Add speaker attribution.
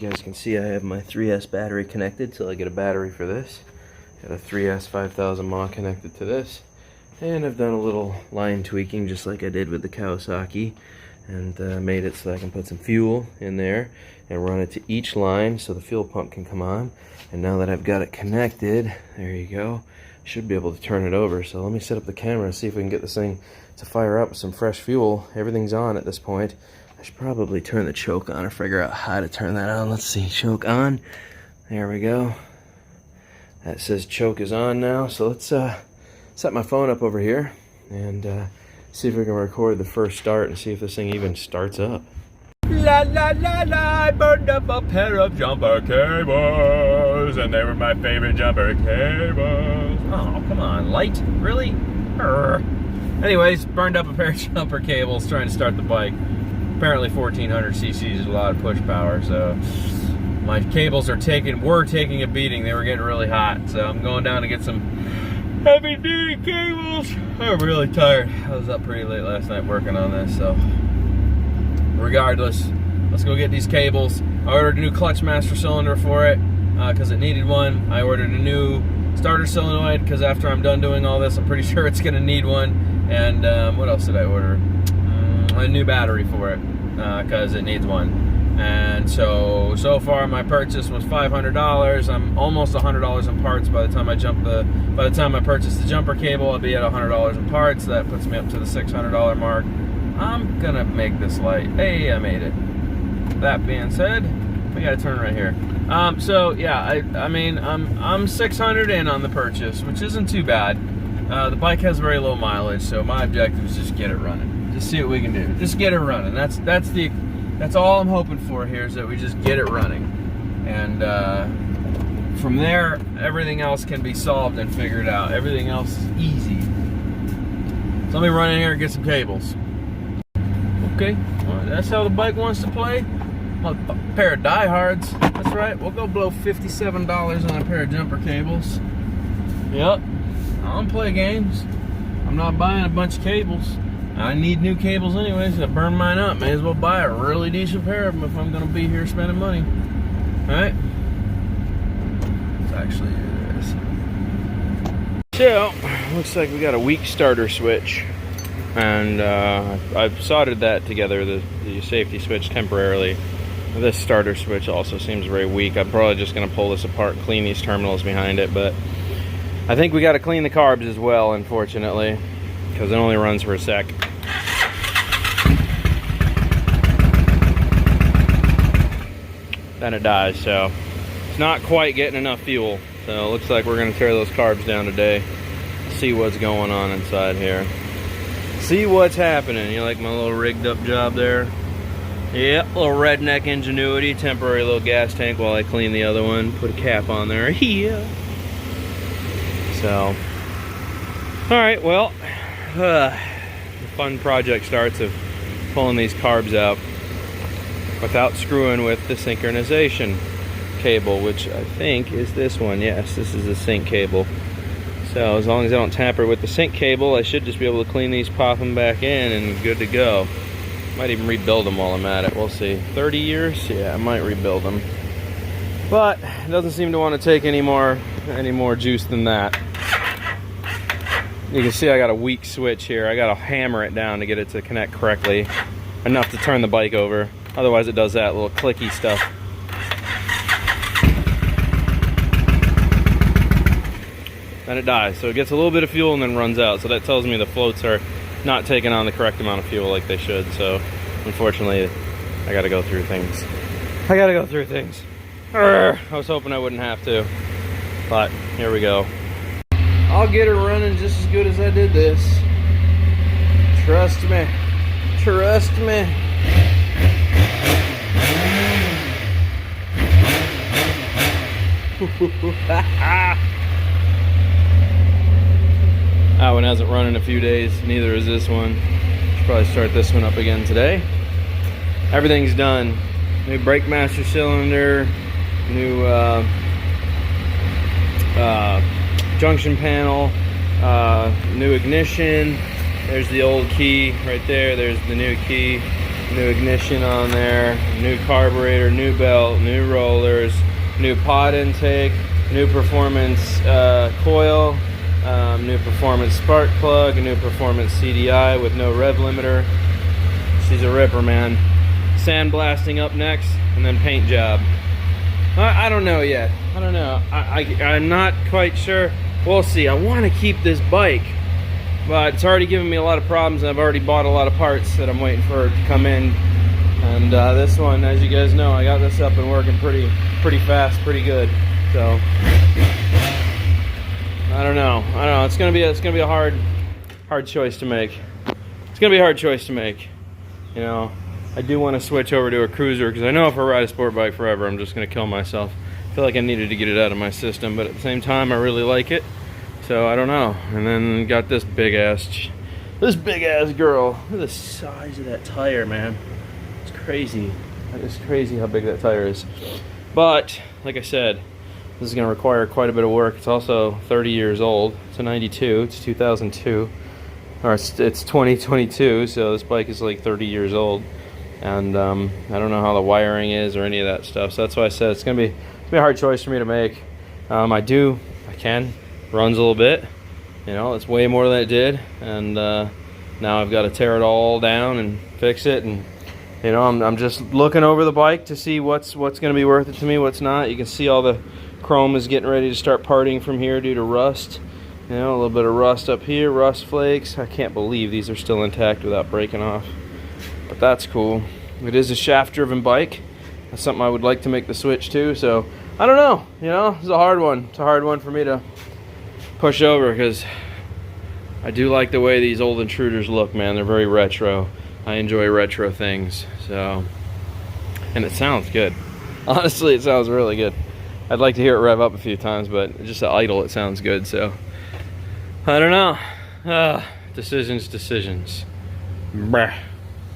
Speaker 1: you guys can see, I have my 3S battery connected till I get a battery for this. Got a 3S 5000 mAh connected to this. And I've done a little line tweaking just like I did with the Kawasaki, and made it so I can put some fuel in there and run it to each line so the fuel pump can come on. And now that I've got it connected, there you go, should be able to turn it over. So let me set up the camera and see if we can get this thing to fire up with some fresh fuel. Everything's on at this point. I should probably turn the choke on or figure out how to turn that on. Let's see, choke on. There we go. That says choke is on now. So let's set my phone up over here and see if we can record the first start and see if this thing even starts up.
Speaker 2: La la la la, I burned up a pair of jumper cables, and they were my favorite jumper cables. Oh, come on, light? Really? Urgh. Anyways, burned up a pair of jumper cables trying to start the bike. Apparently 1400 cc's is a lot of push power, so my cables were taking a beating. They were getting really hot, so I'm going down to get some heavy duty cables. I'm really tired. I was up pretty late last night working on this, so regardless, let's go get these cables. I ordered a new clutch master cylinder for it because it needed one. I ordered a new starter solenoid because after I'm done doing all this, I'm pretty sure it's gonna need one. And what else did I order? A new battery for it because it needs one. And so far my purchase was $500. I'm almost $100 in parts. By the time I purchase the jumper cable, I'll be at $100 in parts. That puts me up to the $600 mark. I'm gonna make this light. Hey, I made it. That being said, we gotta turn right here. So yeah, I mean, I'm 600 in on the purchase, which isn't too bad. The bike has very low mileage, so my objective is just get it running. Just see what we can do. Just get it running. That's all I'm hoping for here, is that we just get it running. And from there, everything else can be solved and figured out. Everything else is easy. So let me run in here and get some cables. Okay, well, that's how the bike wants to play. A pair of diehards. That's right, we'll go blow $57 on a pair of jumper cables. Yep, I don't play games. I'm not buying a bunch of cables. I need new cables anyways. I burn mine up. May as well buy a really decent pair of them if I'm gonna be here spending money. Alright? Let's actually do this. So, looks like we got a weak starter switch. And I've soldered that together, the safety switch temporarily. This starter switch also seems very weak. I'm probably just gonna pull this apart and clean these terminals behind it, but I think we gotta clean the carbs as well, unfortunately, because it only runs for a sec. Then it dies, so it's not quite getting enough fuel. So it looks like we're gonna tear those carbs down today, see what's going on inside here. See what's happening. You like my little rigged up job there? Yep, little redneck ingenuity, temporary little gas tank while I clean the other one. Put a cap on there. Yeah. So, all right, well, the fun project starts of pulling these carbs out without screwing with the synchronization cable, which I think is this one. Yes, this is the sync cable. So as long as I don't tamper with the sync cable, I should just be able to clean these, pop them back in, and good to go. Might even rebuild them while I'm at it. We'll see. 30 years? Yeah, I might rebuild them. But it doesn't seem to want to take any more juice than that. You can see I got a weak switch here. I got to hammer it down to get it to connect correctly, enough to turn the bike over. Otherwise it does that little clicky stuff. Then it dies. So it gets a little bit of fuel and then runs out. So that tells me the floats are not taking on the correct amount of fuel like they should. So unfortunately, I gotta go through things. I was hoping I wouldn't have to, but here we go. I'll get her running just as good as I did this. Trust me. Trust me. That one hasn't run in a few days, neither is this one. Should probably start this one up again today. Everything's done. New brake master cylinder, new junction panel, new ignition. There's the old key right there. There's the new key.
Speaker 1: New ignition on there, new carburetor, new belt, new rollers, new pod intake, new performance coil, new performance spark plug, a new performance CDI with no rev limiter. She's a ripper, man. Sandblasting up next, and then paint job. I don't know yet. I don't know. I'm not quite sure. We'll see. I want to keep this bike, but it's already given me a lot of problems, and I've already bought a lot of parts that I'm waiting for it to come in. And this one, as you guys know, I got this up and working pretty fast, pretty good. So I don't know. It's gonna be a hard choice to make. It's gonna be a hard choice to make. You know, I do want to switch over to a cruiser because I know if I ride a sport bike forever, I'm just gonna kill myself. I feel like I needed to get it out of my system, but at the same time, I really like it. So I don't know. And then got this big ass girl. Look at the size of that tire, man. It's crazy. It's crazy how big that tire is. But like I said, this is going to require quite a bit of work. It's also 30 years old. It's a 92. It's 2002. Or it's 2022, so this bike is like 30 years old. And I don't know how the wiring is or any of that stuff. So that's why I said it's going to be a hard choice for me to make. I can. Runs a little bit. You know, it's way more than it did. And now I've got to tear it all down and fix it. And you know, I'm just looking over the bike to see what's going to be worth it to me, what's not. You can see all the chrome is getting ready to start parting from here due to rust. You know, a little bit of rust up here, rust flakes. I can't believe these are still intact without breaking off. But that's cool. It is a shaft-driven bike. That's something I would like to make the switch to. So, I don't know. You know, it's a hard one. It's a hard one for me to push over because I do like the way these old Intruders look, man. They're very retro. I enjoy retro things. So, and it sounds good. Honestly, it sounds really good. I'd like to hear it rev up a few times, but just at idle, it sounds good. So, I don't know. Decisions. Bruh.